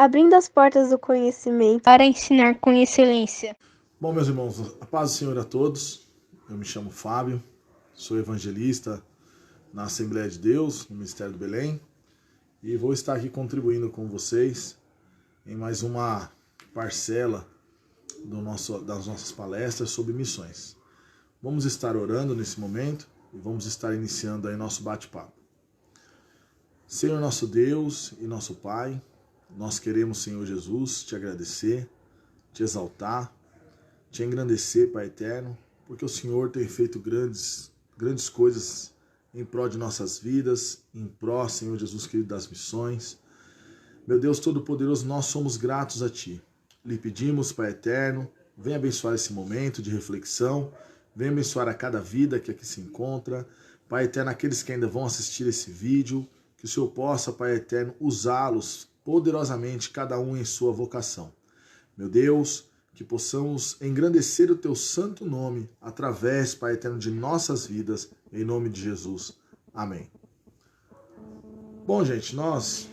abrindo as portas do conhecimento para ensinar com excelência. Bom, meus irmãos, a paz do Senhor a todos. Eu me chamo Fábio, sou evangelista na Assembleia de Deus, no Ministério do Belém, e vou estar aqui contribuindo com vocês em mais uma parcela das nossas palestras sobre missões. Vamos estar orando nesse momento e vamos estar iniciando aí nosso bate-papo. Senhor nosso Deus e nosso Pai, nós queremos, Senhor Jesus, te agradecer, te exaltar, te engrandecer, Pai eterno, porque o Senhor tem feito grandes coisas em prol de nossas vidas, em prol, Senhor Jesus querido, das missões. Meu Deus Todo-Poderoso, nós somos gratos a Ti. Lhe pedimos, Pai eterno, venha abençoar esse momento de reflexão, venha abençoar a cada vida que aqui se encontra. Pai eterno, aqueles que ainda vão assistir esse vídeo, que o Senhor possa, Pai eterno, usá-los poderosamente, cada um em sua vocação. Meu Deus, que possamos engrandecer o Teu santo nome através, Pai eterno, de nossas vidas, em nome de Jesus. Amém. Bom, gente, nós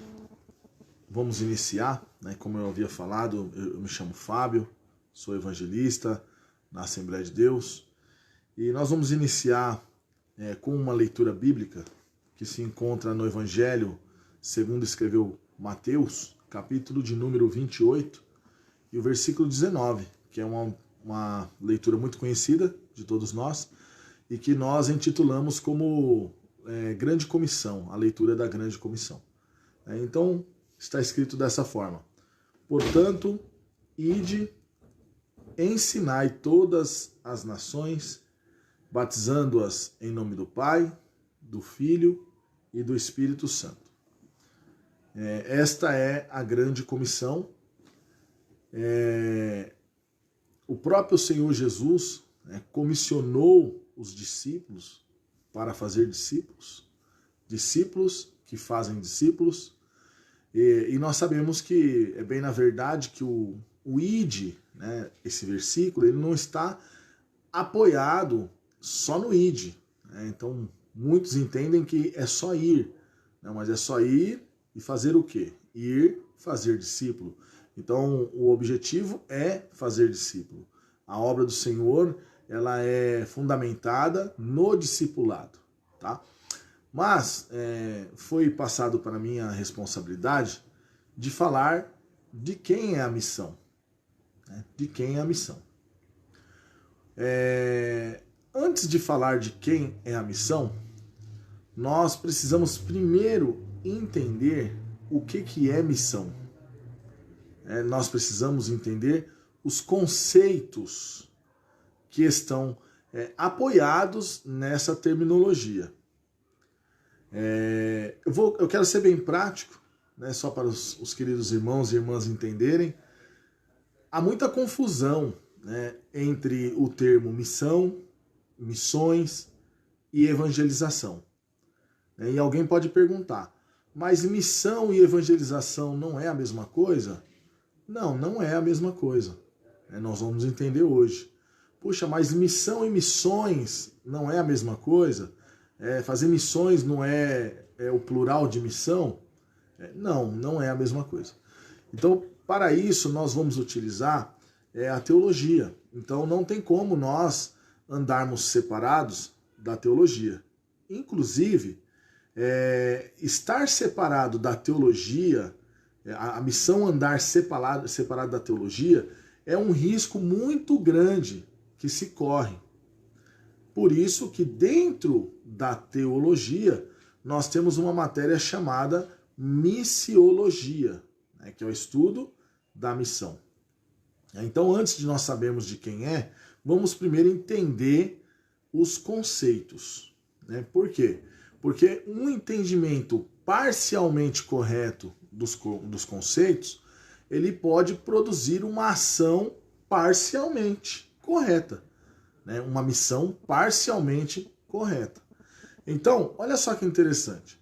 vamos iniciar, né? Como eu havia falado, eu me chamo Fábio, sou evangelista na Assembleia de Deus, e nós vamos iniciar com uma leitura bíblica que se encontra no Evangelho segundo escreveu Mateus, capítulo de número 28, e o versículo 19, que é uma leitura muito conhecida de todos nós, e que nós intitulamos como Grande Comissão, a leitura da Grande Comissão. Então, está escrito dessa forma: portanto, ide, ensinai todas as nações, batizando-as em nome do Pai, do Filho e do Espírito Santo. Esta é a grande comissão. O próprio Senhor Jesus comissionou os discípulos para fazer discípulos, discípulos que fazem discípulos, e nós sabemos que é bem na verdade que o ide, né, esse versículo, ele não está apoiado só no ide. Então, muitos entendem que é só ir, não, mas é só ir e fazer o quê? Ir fazer discípulo. Então, o objetivo é fazer discípulo. A obra do Senhor, ela é fundamentada no discipulado, tá? Mas foi passado para mim a responsabilidade de falar de quem é a missão. Né? De quem é a missão. Antes de falar de quem é a missão, nós precisamos primeiro entender o que é missão. Nós precisamos entender os conceitos que estão apoiados nessa terminologia. Eu quero ser bem prático, né, só para os queridos irmãos e irmãs entenderem. Há muita confusão, né, entre o termo missão, missões e evangelização. E alguém pode perguntar, mas missão e evangelização não é a mesma coisa? Não, não é a mesma coisa. Nós vamos entender hoje. Puxa, mas missão e missões não é a mesma coisa? Fazer missões não é o plural de missão? Não, não é a mesma coisa. Então, para isso, nós vamos utilizar a teologia. Então, não tem como nós andarmos separados da teologia. Inclusive, estar separado da teologia, a missão andar separado da teologia, é um risco muito grande que se corre. Por isso que dentro da teologia, nós temos uma matéria chamada missiologia, né, que é o estudo da missão. Então, antes de nós sabermos de quem vamos primeiro entender os conceitos. Né? Por quê? Porque um entendimento parcialmente correto dos conceitos, ele pode produzir uma ação parcialmente correta, né? Uma missão parcialmente correta. Então, olha só que interessante.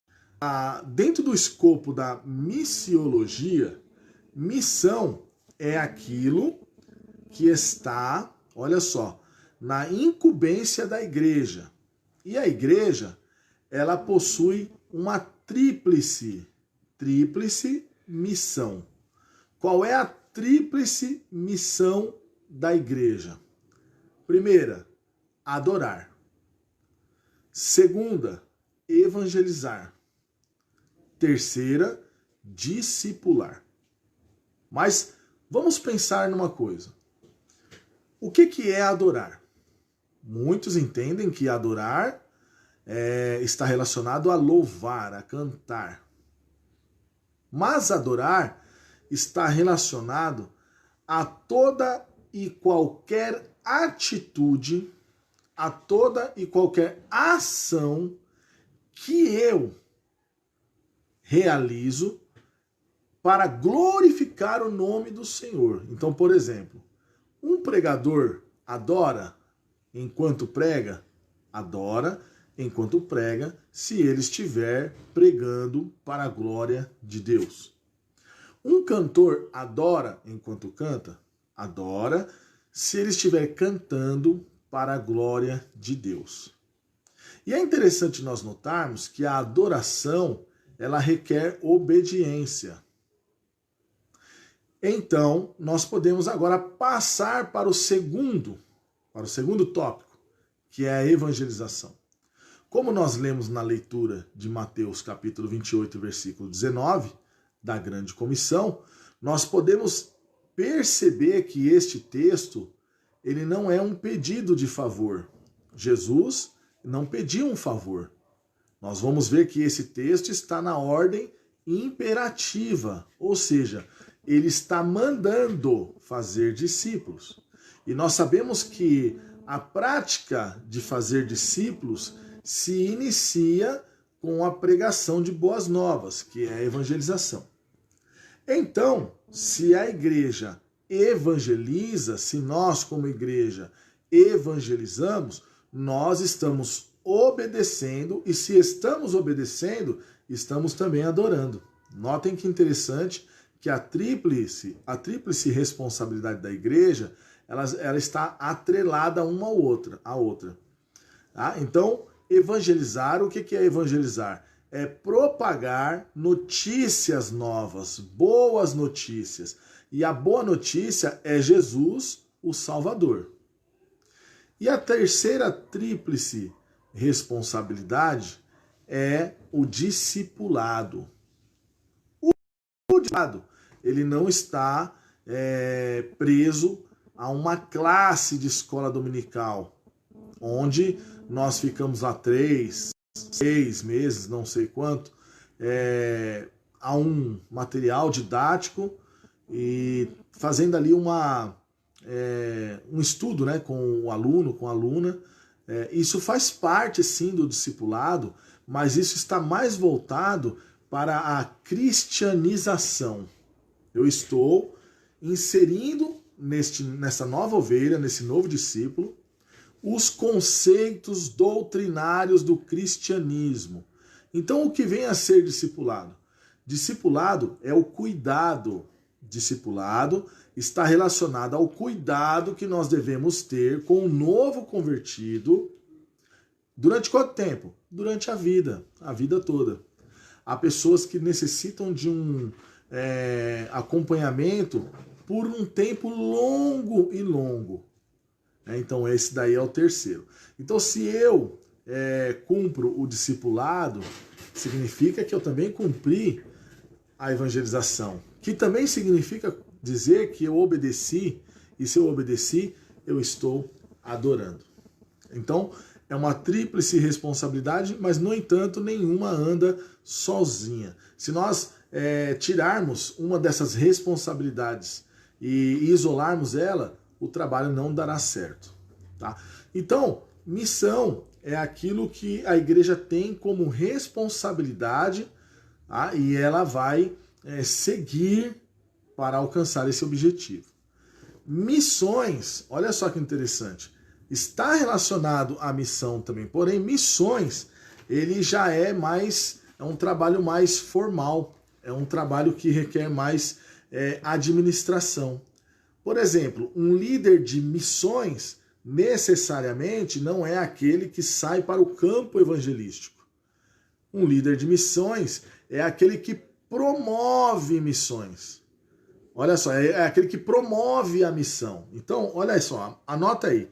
Dentro do escopo da missiologia, missão é aquilo que está, olha só, na incumbência da igreja. E a igreja, ela possui uma tríplice missão. qual é a tríplice missão da igreja? Primeira, adorar. Segunda, evangelizar. Terceira, discipular. Mas vamos pensar numa coisa. O que é adorar? Muitos entendem que adorar está relacionado a louvar, a cantar. Mas adorar está relacionado a toda e qualquer atitude, a toda e qualquer ação que eu realizo para glorificar o nome do Senhor. Então, por exemplo, um pregador adora enquanto prega? Adora enquanto prega, se ele estiver pregando para a glória de Deus. Um cantor adora enquanto canta? Adora se ele estiver cantando para a glória de Deus. E é interessante nós notarmos que a adoração, ela requer obediência. Então, nós podemos agora passar para o segundo tópico, que é a evangelização. Como nós lemos na leitura de Mateus capítulo 28, versículo 19, da Grande Comissão, nós podemos perceber que este texto, ele não é um pedido de favor. Jesus não pediu um favor. Nós vamos ver que esse texto está na ordem imperativa, ou seja, ele está mandando fazer discípulos. E nós sabemos que a prática de fazer discípulos se inicia com a pregação de boas novas, que é a evangelização. Então, se a igreja evangeliza, se nós como igreja evangelizamos, nós estamos obedecendo, e se estamos obedecendo, estamos também adorando. Notem que interessante que a tríplice responsabilidade da igreja, ela está atrelada uma à outra. Tá? Então, evangelizar, o que é evangelizar? É propagar notícias novas, boas notícias. E a boa notícia é Jesus, o Salvador. E a terceira tríplice responsabilidade é o discipulado. O discipulado, ele não está preso a uma classe de escola dominical, onde nós ficamos lá 3, 6 meses, não sei quanto, a um material didático e fazendo ali um estudo, né, com o aluno, com a aluna. Isso faz parte, sim, do discipulado, mas isso está mais voltado para a cristianização. Eu estou inserindo nessa nova ovelha, nesse novo discípulo, os conceitos doutrinários do cristianismo. Então, o que vem a ser discipulado? Discipulado é o cuidado. Discipulado está relacionado ao cuidado que nós devemos ter com o novo convertido. Durante quanto tempo? Durante a vida toda. Há pessoas que necessitam de um acompanhamento por um tempo longo. Então, esse daí é o terceiro. Então, se eu cumpro o discipulado, significa que eu também cumpri a evangelização, que também significa dizer que eu obedeci, e se eu obedeci, eu estou adorando. Então, é uma tríplice responsabilidade, mas, no entanto, nenhuma anda sozinha. Se nós tirarmos uma dessas responsabilidades e isolarmos ela, o trabalho não dará certo. Tá? Então, missão é aquilo que a igreja tem como responsabilidade, tá? E ela vai seguir para alcançar esse objetivo. Missões, olha só que interessante, está relacionado à missão também, porém missões, ele já é um trabalho mais formal, é um trabalho que requer mais administração. Por exemplo, um líder de missões necessariamente não é aquele que sai para o campo evangelístico. Um líder de missões é aquele que promove missões. Olha só, é aquele que promove a missão. Então, olha só, anota aí.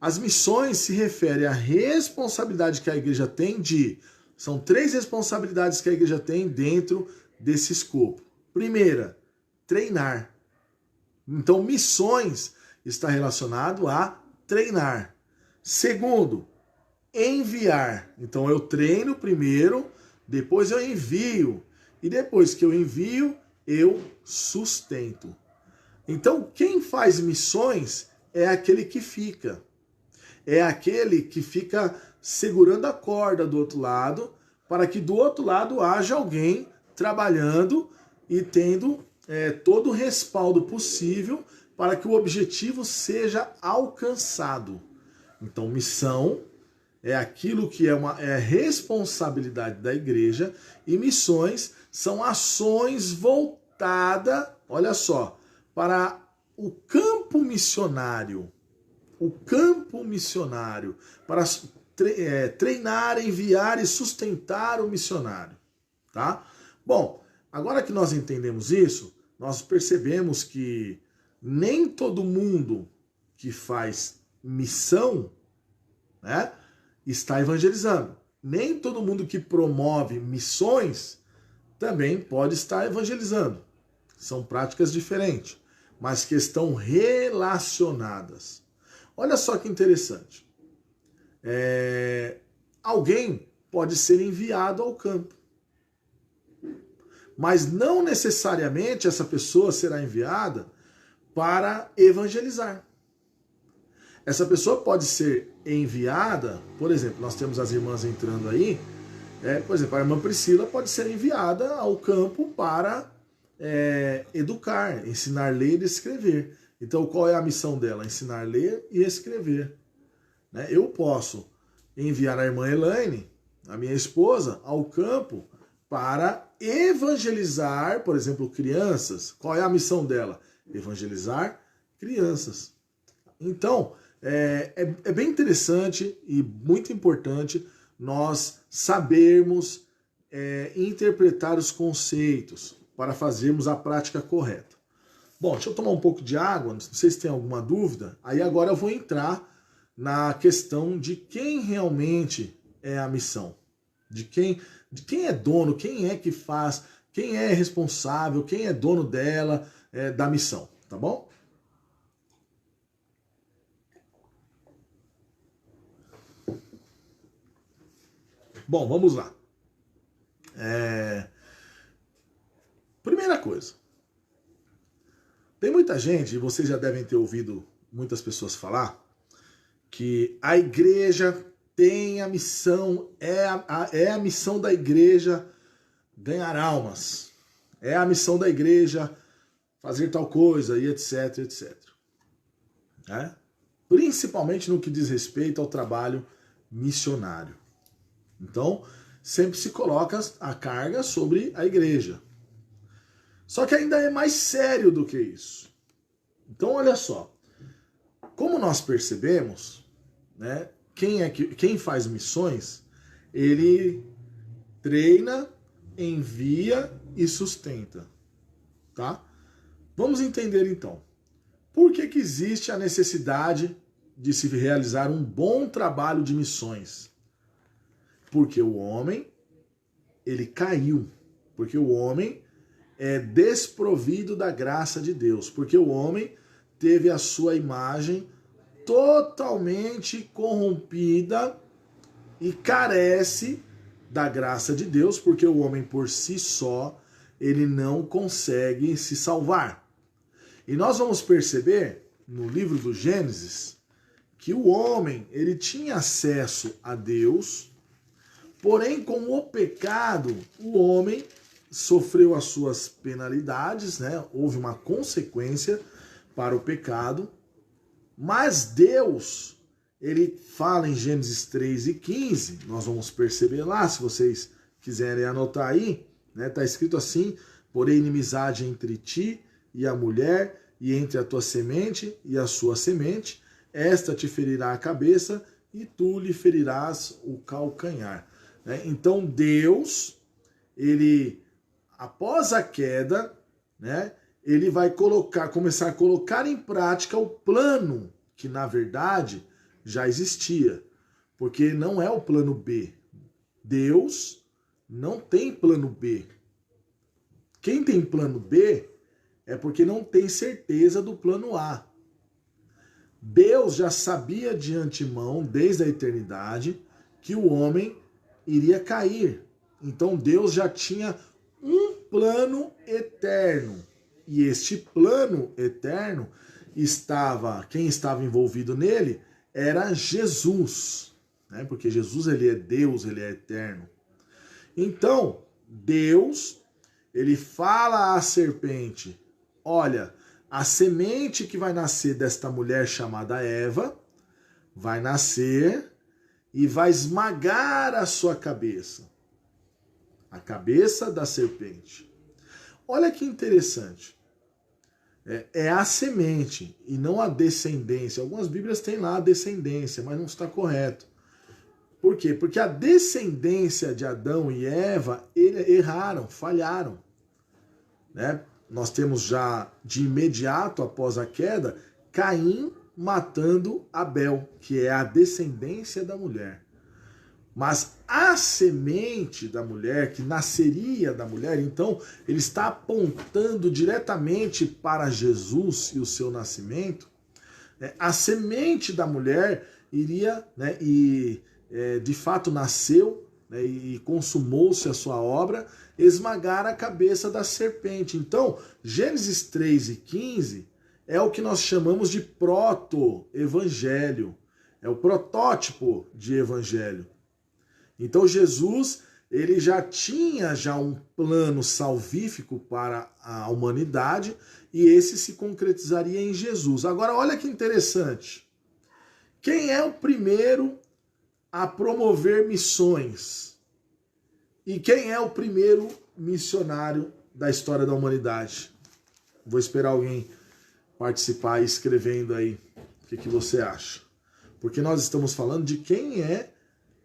As missões se referem à responsabilidade que a igreja tem São 3 responsabilidades que a igreja tem dentro desse escopo. Primeira, treinar. Então, missões está relacionado a treinar. Segundo, enviar. Então, eu treino primeiro, depois eu envio. E depois que eu envio, eu sustento. Então, quem faz missões é aquele que fica. É aquele que fica segurando a corda do outro lado, para que do outro lado haja alguém trabalhando e tendo todo o respaldo possível para que o objetivo seja alcançado. Então, missão é aquilo que é responsabilidade da igreja, e missões são ações voltadas, olha só, para o campo missionário. O campo missionário, para treinar, enviar e sustentar o missionário. Tá? Bom, agora que nós entendemos isso, nós percebemos que nem todo mundo que faz missão, né, está evangelizando. Nem todo mundo que promove missões também pode estar evangelizando. São práticas diferentes, mas que estão relacionadas. Olha só que interessante. Alguém pode ser enviado ao campo, mas não necessariamente essa pessoa será enviada para evangelizar. Essa pessoa pode ser enviada, por exemplo, nós temos as irmãs entrando aí, por exemplo, a irmã Priscila pode ser enviada ao campo para educar, ensinar a ler e escrever. Então, qual é a missão dela? Ensinar a ler e escrever. Né? Eu posso enviar a irmã Elaine, a minha esposa, ao campo para evangelizar, por exemplo, crianças. Qual é a missão dela? Evangelizar crianças. Então, é bem interessante e muito importante nós sabermos interpretar os conceitos para fazermos a prática correta. Bom, deixa eu tomar um pouco de água, não sei se tem alguma dúvida. Aí agora eu vou entrar na questão de quem realmente é a missão. De quem é dono, quem é que faz, quem é responsável, quem é dono dela, da missão, tá bom? Bom, vamos lá. Primeira coisa. Tem muita gente, e vocês já devem ter ouvido muitas pessoas falar, que a igreja tem a missão, é a missão da igreja ganhar almas. É a missão da igreja fazer tal coisa, e etc, etc. Principalmente no que diz respeito ao trabalho missionário. Então, sempre se coloca a carga sobre a igreja. Só que ainda é mais sério do que isso. Então, olha só. Como nós percebemos, né, quem faz missões, ele treina, envia e sustenta. Tá? Vamos entender então. Por que existe a necessidade de se realizar um bom trabalho de missões? Porque o homem, ele caiu. Porque o homem é desprovido da graça de Deus. Porque o homem teve a sua imagem totalmente corrompida e carece da graça de Deus, porque o homem por si só, ele não consegue se salvar. E nós vamos perceber no livro do Gênesis que o homem, ele tinha acesso a Deus, porém com o pecado, o homem sofreu as suas penalidades, né? Houve uma consequência para o pecado, mas Deus, ele fala em Gênesis 3:15, nós vamos perceber lá, se vocês quiserem anotar aí, né? Tá escrito assim: porém inimizade entre ti e a mulher, e entre a tua semente e a sua semente, esta te ferirá a cabeça e tu lhe ferirás o calcanhar. Né? Então Deus, ele, após a queda, né, ele vai começar a colocar em prática o plano que, na verdade, já existia. Porque não é o plano B. Deus não tem plano B. Quem tem plano B é porque não tem certeza do plano A. Deus já sabia de antemão, desde a eternidade, que o homem iria cair. Então Deus já tinha um plano eterno. E este plano eterno quem estava envolvido nele era Jesus, né? Porque Jesus, ele é Deus, ele é eterno. Então, Deus, ele fala à serpente: olha, a semente que vai nascer desta mulher chamada Eva vai nascer e vai esmagar a sua cabeça, a cabeça da serpente. Olha que interessante. É a semente e não a descendência. Algumas Bíblias têm lá a descendência, mas não está correto. Por quê? Porque a descendência de Adão e Eva erraram, falharam, né? Nós temos já de imediato após a queda Caim matando Abel, que é a descendência da mulher. Mas a semente da mulher, que nasceria da mulher, então ele está apontando diretamente para Jesus e o seu nascimento. A semente da mulher iria, né, de fato nasceu, né, e consumou-se a sua obra, esmagar a cabeça da serpente. Então, Gênesis 3:15 é o que nós chamamos de proto-evangelho. É o protótipo de evangelho. Então Jesus, ele já tinha um plano salvífico para a humanidade e esse se concretizaria em Jesus. Agora olha que interessante. Quem é o primeiro a promover missões? E quem é o primeiro missionário da história da humanidade? Vou esperar alguém participar escrevendo aí o que você acha. Porque nós estamos falando de quem é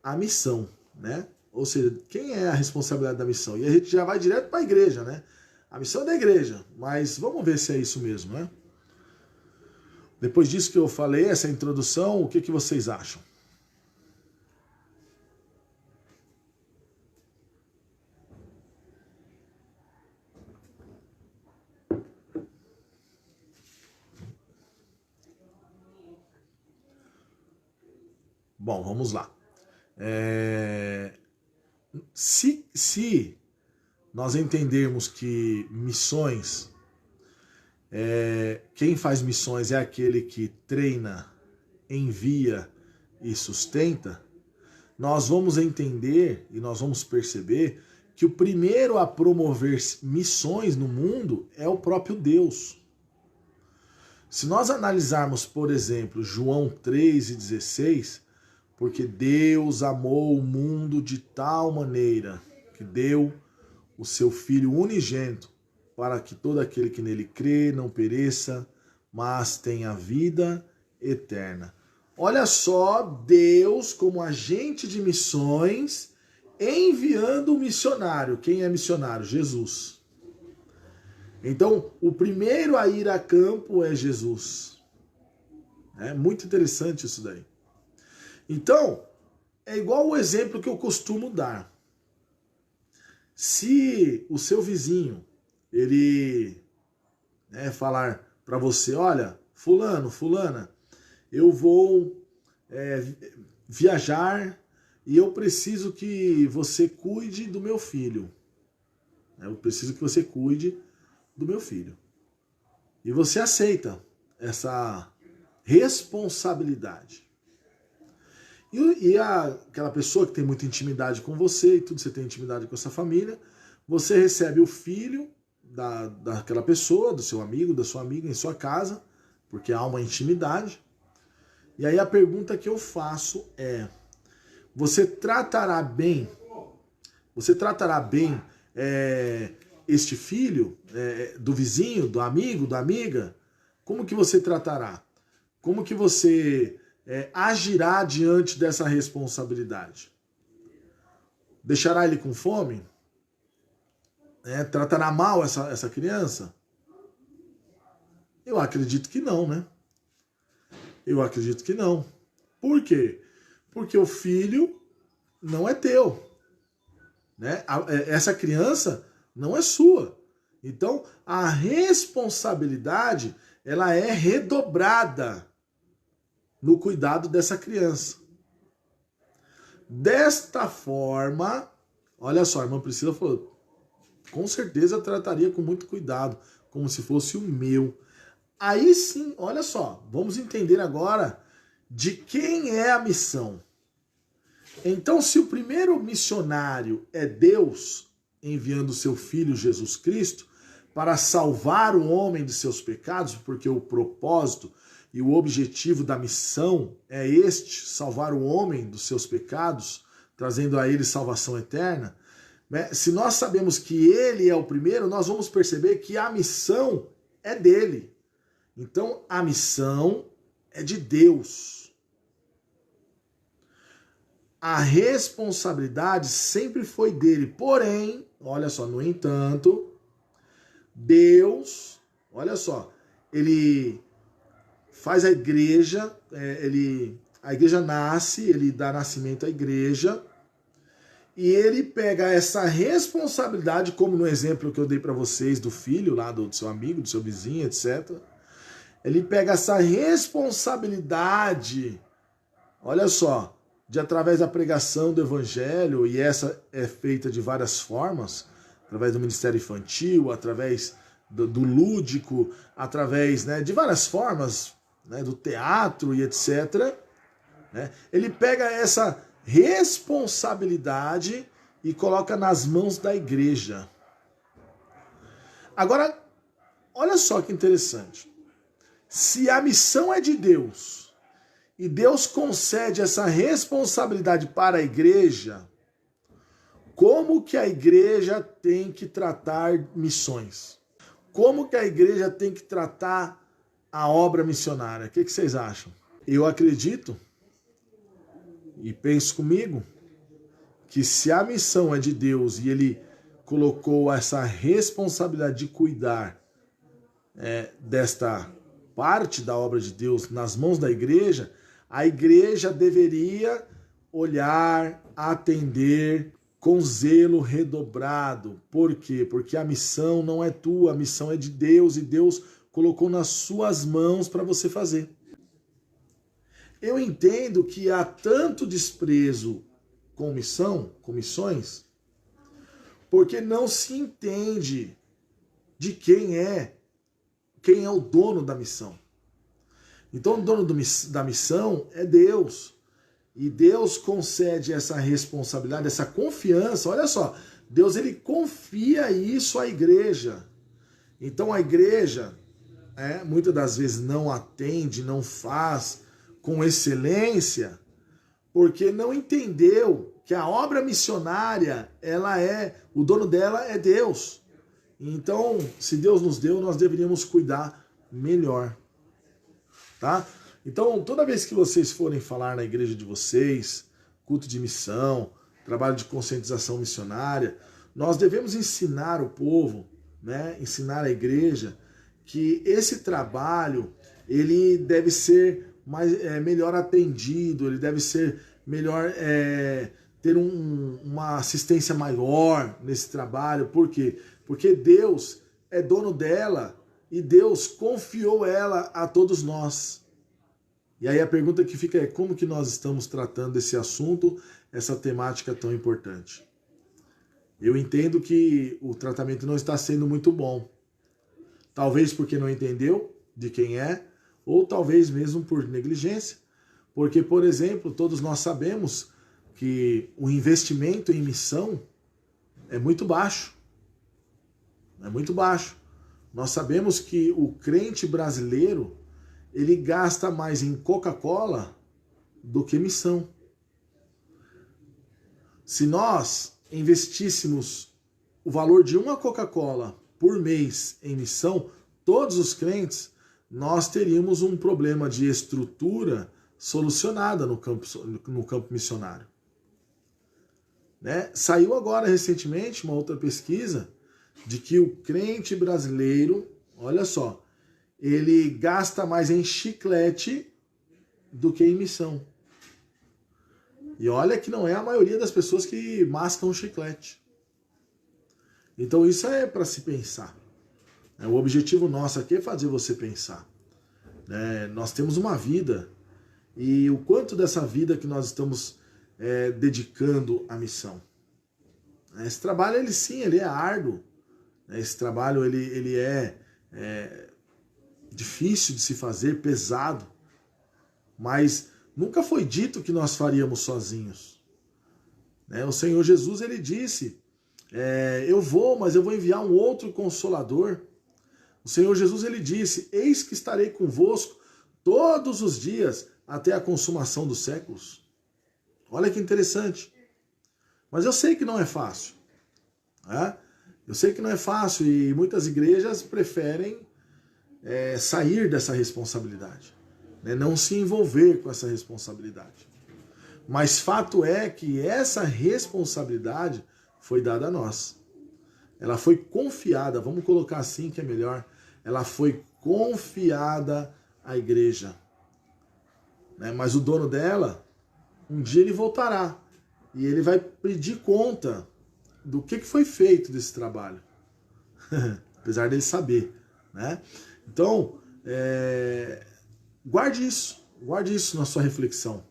a missão, né? Ou seja, quem é a responsabilidade da missão? E a gente já vai direto para a igreja, né? A missão é da igreja, mas vamos ver se é isso mesmo, né? Depois disso que eu falei, essa introdução, o que vocês acham? Bom, vamos lá. Se nós entendermos que missões, quem faz missões é aquele que treina, envia e sustenta, nós vamos entender e nós vamos perceber que o primeiro a promover missões no mundo é o próprio Deus. Se nós analisarmos, por exemplo, João 3:16, porque Deus amou o mundo de tal maneira que deu o seu Filho unigênito, para que todo aquele que nele crê não pereça, mas tenha vida eterna. Olha só, Deus como agente de missões, enviando o missionário. Quem é missionário? Jesus. Então, o primeiro a ir a campo é Jesus. É muito interessante isso daí. Então, é igual o exemplo que eu costumo dar. Se o seu vizinho, ele falar para você, olha, fulano, fulana, eu vou viajar e eu preciso que você cuide do meu filho. Eu preciso que você cuide do meu filho. E você aceita essa responsabilidade. E aquela pessoa que tem muita intimidade com você e tudo, você tem intimidade com essa família, você recebe o filho daquela pessoa, do seu amigo, da sua amiga em sua casa, porque há uma intimidade. E aí a pergunta que eu faço é: você tratará bem este filho do vizinho, do amigo, da amiga? Como que você tratará? Como que você agirá diante dessa responsabilidade? Deixará ele com fome? Tratará mal essa criança? Eu acredito que não, né? Eu acredito que não. Por quê? Porque o filho não é teu, né? Essa criança não é sua. Então, a responsabilidade, ela é redobrada no cuidado dessa criança. Desta forma, olha só, a irmã Priscila falou, com certeza eu trataria com muito cuidado, como se fosse o meu. Aí sim, olha só, vamos entender agora de quem é a missão. Então, se o primeiro missionário é Deus, enviando seu Filho Jesus Cristo para salvar o homem de seus pecados, porque o propósito e o objetivo da missão é este, salvar o homem dos seus pecados, trazendo a ele salvação eterna, né? Se nós sabemos que ele é o primeiro, nós vamos perceber que a missão é dele. Então, a missão é de Deus. A responsabilidade sempre foi dele. Porém, olha só, no entanto, Deus, olha só, ele faz a igreja, a igreja nasce, ele dá nascimento à igreja, e ele pega essa responsabilidade, como no exemplo que eu dei para vocês do filho, lá do seu amigo, do seu vizinho, etc. Ele pega essa responsabilidade, olha só, de através da pregação do evangelho, e essa é feita de várias formas, através do ministério infantil, através do lúdico, através, né, de várias formas, né, do teatro e etc. Né? Ele pega essa responsabilidade e coloca nas mãos da igreja. Agora, olha só que interessante. Se a missão é de Deus e Deus concede essa responsabilidade para a igreja, como que a igreja tem que tratar missões? Como que a igreja tem que tratar a obra missionária? O que vocês acham? Eu acredito e penso comigo que se a missão é de Deus e ele colocou essa responsabilidade de cuidar desta parte da obra de Deus nas mãos da igreja, a igreja deveria olhar, atender com zelo redobrado. Por quê? Porque a missão não é tua, a missão é de Deus e Deus colocou nas suas mãos para você fazer. Eu entendo que há tanto desprezo com missão, com missões, porque não se entende de quem é o dono da missão. Então o dono da missão é Deus. E Deus concede essa responsabilidade, essa confiança. Olha só, Deus ele confia isso à igreja. Então a igreja muitas das vezes não atende, não faz com excelência, porque não entendeu que a obra missionária, o dono dela é Deus. Então, se Deus nos deu, nós deveríamos cuidar melhor, tá? Então, toda vez que vocês forem falar na igreja de vocês, culto de missão, trabalho de conscientização missionária, nós devemos ensinar o povo, né, ensinar a igreja, que esse trabalho ele deve ser melhor atendido, ele deve ser melhor, ter uma assistência maior nesse trabalho. Por quê? Porque Deus é dono dela e Deus confiou ela a todos nós. E aí a pergunta que fica é como que nós estamos tratando esse assunto, essa temática tão importante? Eu entendo que o tratamento não está sendo muito bom. Talvez porque não entendeu de quem é, ou talvez mesmo por negligência. Porque, por exemplo, todos nós sabemos que o investimento em missão é muito baixo. É muito baixo. Nós sabemos que o crente brasileiro, ele gasta mais em Coca-Cola do que missão. Se nós investíssemos o valor de uma Coca-Cola por mês em missão, todos os crentes, nós teríamos um problema de estrutura solucionada no campo missionário. Né? Saiu agora recentemente uma outra pesquisa de que o crente brasileiro, olha só, ele gasta mais em chiclete do que em missão. E olha que não é a maioria das pessoas que mascam chiclete. Então isso é para se pensar. O objetivo nosso aqui é fazer você pensar. Nós temos uma vida, e o quanto dessa vida que nós estamos dedicando à missão. Esse trabalho, ele é árduo. Esse trabalho, ele é difícil de se fazer, pesado. Mas nunca foi dito que nós faríamos sozinhos. O Senhor Jesus, ele disse, eu vou, mas eu vou enviar um outro Consolador. O Senhor Jesus, ele disse, eis que estarei convosco todos os dias até a consumação dos séculos. Olha que interessante. Mas eu sei que não é fácil. Eu sei que não é fácil e muitas igrejas preferem sair dessa responsabilidade. Não se envolver com essa responsabilidade. Mas fato é que essa responsabilidade foi dada a nós. Ela foi confiada, vamos colocar assim que é melhor, ela foi confiada à igreja. Mas o dono dela, um dia ele voltará e ele vai pedir conta do que foi feito desse trabalho. Apesar dele saber. Então, guarde isso na sua reflexão.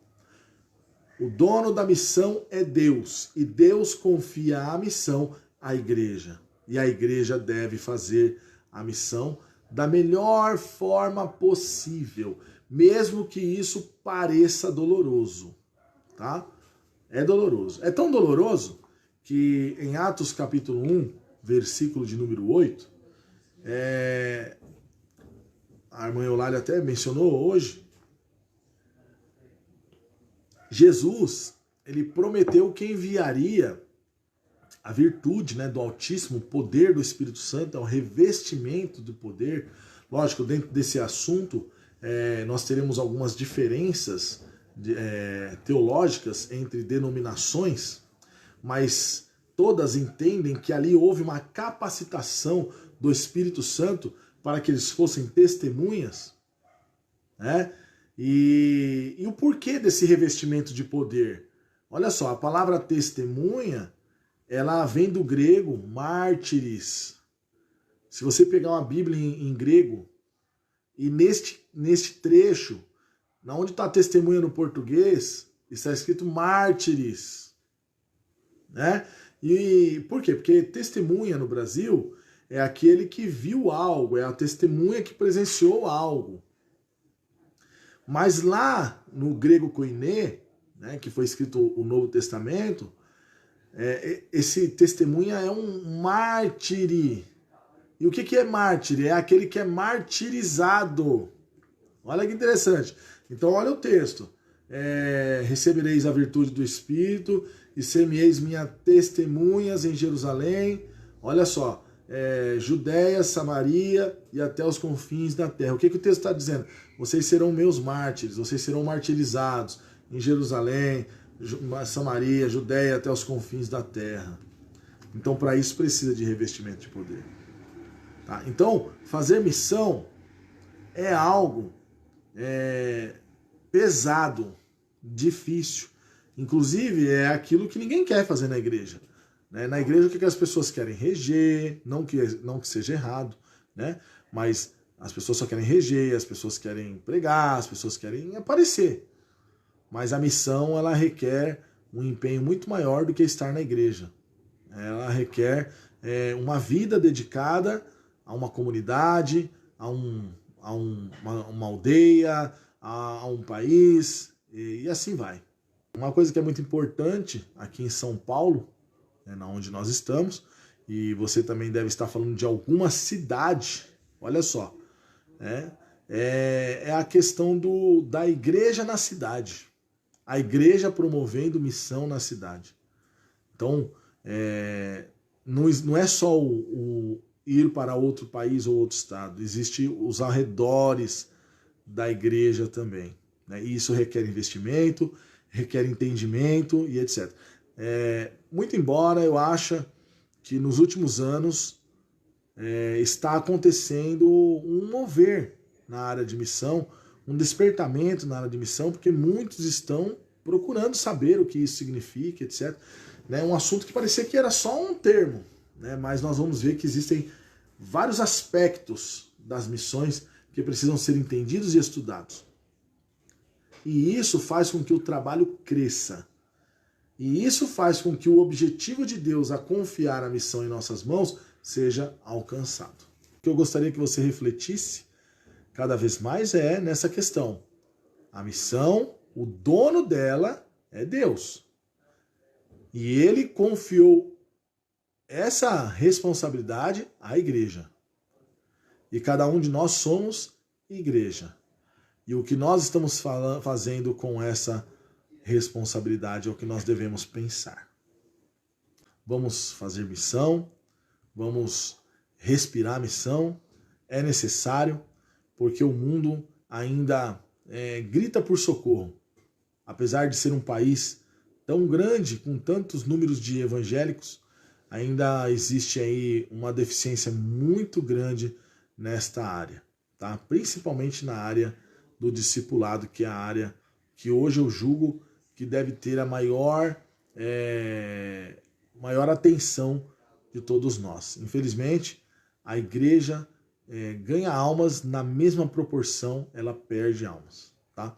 O dono da missão é Deus, e Deus confia a missão à igreja. E a igreja deve fazer a missão da melhor forma possível, mesmo que isso pareça doloroso, tá? É doloroso. É tão doloroso que em Atos capítulo 1, versículo de número 8, a irmã Eulália até mencionou hoje, Jesus, ele prometeu que enviaria a virtude do Altíssimo, o poder do Espírito Santo, o revestimento do poder. Lógico, dentro desse assunto, nós teremos algumas diferenças teológicas entre denominações, mas todas entendem que ali houve uma capacitação do Espírito Santo para que eles fossem testemunhas, E o porquê desse revestimento de poder? Olha só, a palavra testemunha, ela vem do grego mártires. Se você pegar uma Bíblia em grego, e neste trecho, onde está testemunha no português, está escrito mártires. E por quê? Porque testemunha no Brasil é aquele que viu algo, é a testemunha que presenciou algo. Mas lá no grego koiné, que foi escrito o Novo Testamento, esse testemunha é um mártire. E o que é mártire? É aquele que é martirizado. Olha que interessante. Então olha o texto. Recebereis a virtude do Espírito e ser-me-eis minhas testemunhas em Jerusalém. Olha só. Judéia, Samaria e até os confins da terra. O que o texto está dizendo? Vocês serão meus mártires, vocês serão martirizados em Jerusalém, Samaria, Judéia, até os confins da terra. Então, para isso, precisa de revestimento de poder. Tá? Então, fazer missão é algo pesado, difícil. Inclusive, é aquilo que ninguém quer fazer na igreja. Na igreja, o que as pessoas querem? Reger, não que seja errado, mas as pessoas só querem reger, as pessoas querem pregar, as pessoas querem aparecer. Mas a missão, ela requer um empenho muito maior do que estar na igreja. Ela requer uma vida dedicada a uma comunidade, a uma aldeia, a um país, e assim vai. Uma coisa que é muito importante aqui em São Paulo, onde nós estamos, e você também deve estar falando de alguma cidade, olha só, é a questão da igreja na cidade, a igreja promovendo missão na cidade. Então, não é só o ir para outro país ou outro estado, existe os arredores da igreja também, e isso requer investimento, requer entendimento e etc. Muito embora eu ache que nos últimos anos está acontecendo um mover na área de missão, um despertamento na área de missão, porque muitos estão procurando saber o que isso significa, etc. Né? Um assunto que parecia que era só um termo, né? Mas nós vamos ver que existem vários aspectos das missões que precisam ser entendidos e estudados. E isso faz com que o trabalho cresça. E isso faz com que o objetivo de Deus a confiar a missão em nossas mãos seja alcançado. O que eu gostaria que você refletisse cada vez mais é nessa questão. A missão, o dono dela é Deus. E ele confiou essa responsabilidade à igreja. E cada um de nós somos igreja. E o que nós estamos fazendo com essa responsabilidade é o que nós devemos pensar. Vamos fazer missão, vamos respirar a missão, é necessário, porque o mundo ainda grita por socorro. Apesar de ser um país tão grande, com tantos números de evangélicos, ainda existe aí uma deficiência muito grande nesta área, tá? Principalmente na área do discipulado, que é a área que hoje eu julgo que deve ter a maior atenção de todos nós. Infelizmente, a igreja ganha almas na mesma proporção, ela perde almas, tá?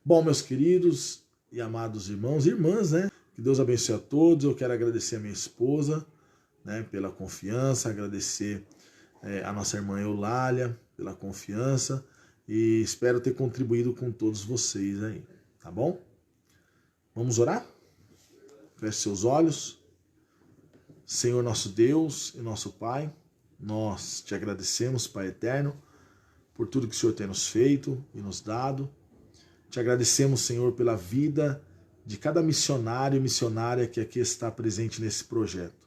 Bom, meus queridos e amados irmãos e irmãs, né? Que Deus abençoe a todos. Eu quero agradecer a minha esposa, né, pela confiança, agradecer a nossa irmã Eulália pela confiança e espero ter contribuído com todos vocês aí, tá bom? Vamos orar? Feche seus olhos. Senhor nosso Deus e nosso Pai, nós te agradecemos, Pai eterno, por tudo que o Senhor tem nos feito e nos dado. Te agradecemos, Senhor, pela vida de cada missionário e missionária que aqui está presente nesse projeto.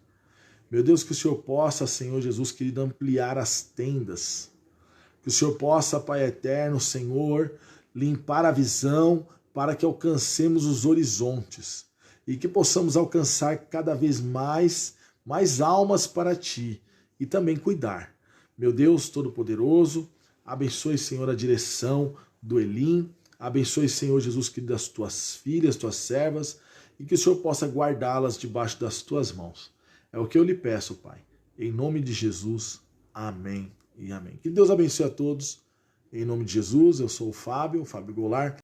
Meu Deus, que o Senhor possa, Senhor Jesus querido, ampliar as tendas. Que o Senhor possa, Pai eterno, Senhor, limpar a visão para que alcancemos os horizontes e que possamos alcançar cada vez mais almas para Ti e também cuidar. Meu Deus Todo-Poderoso, abençoe, Senhor, a direção do Elim, abençoe, Senhor Jesus querido, as Tuas filhas, Tuas servas, e que o Senhor possa guardá-las debaixo das Tuas mãos. É o que eu lhe peço, Pai. Em nome de Jesus, amém e amém. Que Deus abençoe a todos. Em nome de Jesus, eu sou o Fábio Goulart.